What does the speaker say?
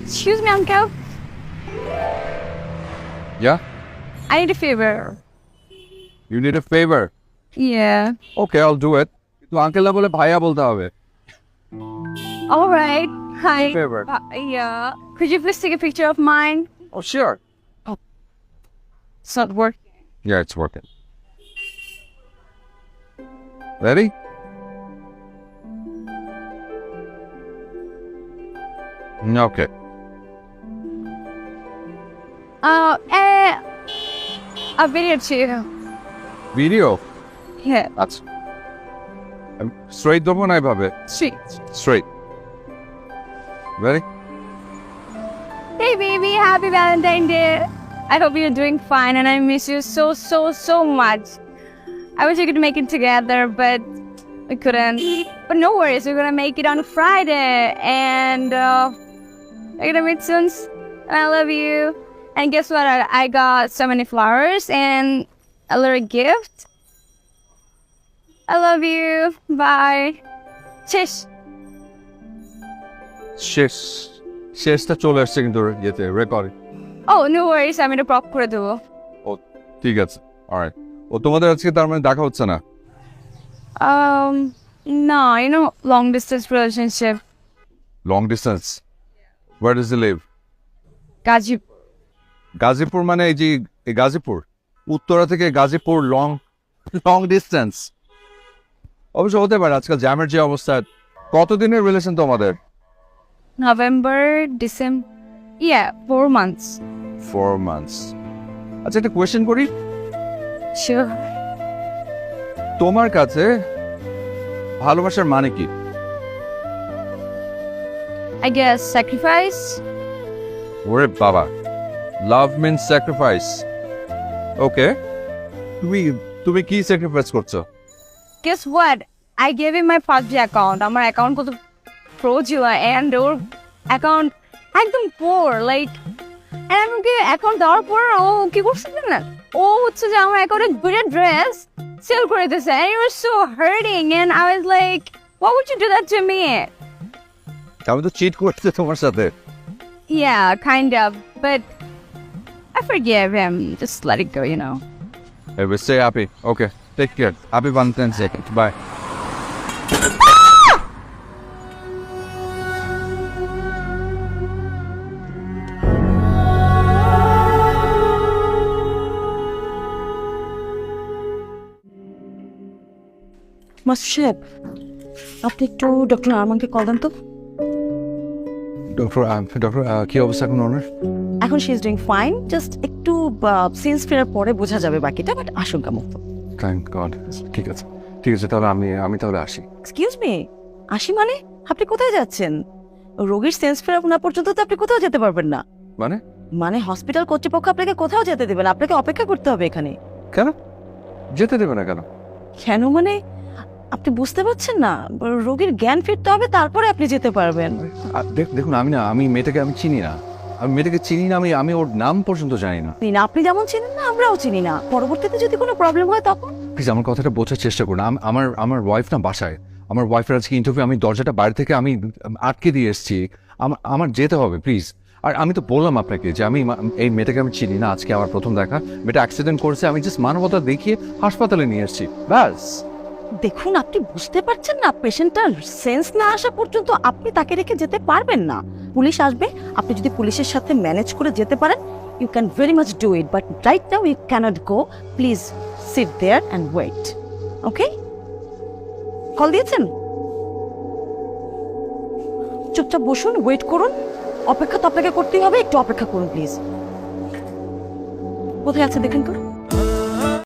Excuse me, uncle. Yeah? I need a favor. You need a favor? Yeah. Okay, I'll do it. কিন্তু uncle না বলে ভাইয়া বলতে হবে। All right. Hi. Favor. Yeah. Could you please take a picture of mine? Oh, sure. It's not working. Yeah, it's working. Ready? Okay. A video too. Video? Yeah. আচ্ছা। Straight দেবো না এভাবে? Street. Straight. Ready? Hey baby, happy Valentine's Day. I hope you're doing fine and I miss you so much. I wish we could make it together, but we couldn't. But no worries, we're gonna make it on Friday and we're gonna meet soon. I love you. And guess what? I got so many flowers and a little gift. I love you. Bye. Chish. শেষটা চলে আসছে কিন্তু ইয়েতে recording. Oh, no worries. I'm gonna prop করে দেবো। ও ঠিক আছে, alright. ও তোমাদের আজকে তার মানে দেখা হচ্ছে না? No, long distance relationship. Long distance? Where does he live? Gazipur. Gazipur মানে এই যে এই গাজীপুর উত্তরা থেকে গাজীপুর লং ডিস্টেন্স। অবশ্য হতে পারে আজকাল জ্যামের যে অবস্থা। কতদিনের রিলেশন তোমাদের? November, December. Yeah, 4 months. 4 months. আচ্ছা একটা কোয়েশ্চেন করি, Sure. তোমার কাছে ভালোবাসার মানে কি? I guess sacrifice. ওরে বাবা, লাভ মিন্স স্যাক্রিফাইস। ওকে, তুমি কি স্যাক্রিফাইস করছো? Guess what? I gave him my PUBG account. আমার অ্যাকাউন্ট কত প্রো ছিল and ওর অ্যাকাউন্ট একদম পোর লাইক and আমাকে অ্যাকাউন্ট দেওয়ার পর ও কি করছে না ও হচ্ছে যে আমার অ্যাকাউন্টে দুটো ড্রেস সেল করে দিয়েছে and it was so hurting and I was like why would you do that to me? আমি তো চিট করতে তোমার সাথে। Yeah, kind of, but I forgive him. Just let it go, Hey, we stay happy. Okay, take care. Happy Valentine's Day. Bye. Master সাহেব, আপনি একটু doctor আরমানকে call দেন তো। Doctor কি অবস্থা এখন ওনার? এখন she is doing fine, just একটু sense ফেরার পরে বোঝা যাবে বাকিটা, বাট আশঙ্কা মুক্ত। Thank god. ঠিক আছে তাহলে আমি তাহলে আসি। এক্সকিউজ মি, আসি মানে? আপনি কোথায় যাচ্ছেন? রোগীর সেন্স ফেরা না পর্যন্ত তো আপনি কোথাও যেতে পারবেন না। মানে হসপিটাল কর্তৃপক্ষ আপনাকে কোথাও যেতে দেবে না, আপনাকে অপেক্ষা করতে হবে এখানে। কেন যেতে দেবে না? কেন মানে আপনি বুঝতে পারছেন না? রোগীর জ্ঞান ফিরতে হবে, তারপরে আপনি যেতে পারবেন। দেখুন আমি মেয়েটাকে চিনি না, আমি ওর নাম পর্যন্ত জানি না। আপনি যেমন চিনেন না, আমরাও চিনি না। পরবর্তীতে যদি কোনো প্রবলেম হয় তখন প্লিজ আমার কথাটা বোঝার চেষ্টা করুন। আমার ওয়াইফ না বাসায়, আমার ওয়াইফের আজকে ইন্টারভিউ, আমি দরজাটা বাইরে থেকে আমি আটকে দিয়ে এসেছি, আমার যেতে হবে প্লিজ। আর আমি তো বললাম আপনাকে যে আমি এই মেয়েটাকে আমি চিনি না, আজকে আমার প্রথম দেখা। মেয়েটা অ্যাক্সিডেন্ট করেছে, আমি জাস্ট মানবতা দেখিয়ে হাসপাতালে নিয়ে এসেছি, ব্যাস। দেখুন, আপনি বুঝতে পারছেন না, পেশেন্টটার সেন্স না আসা পর্যন্ত আপনি তাকে রেখে যেতে পারবেন না। পুলিশ আসবে, আপনি যদি পুলিশের সাথে ম্যানেজ করে যেতে পারেন, you can very much do it, but right now you can't go. Please sit there and wait. Okay, call দিয়েছেন? চুপচাপ বসুন, ওয়েট করুন। অপেক্ষা তো আপনাকে করতেই হবে, একটু অপেক্ষা করুন প্লিজ। কোথায় আছে দেখেন তো।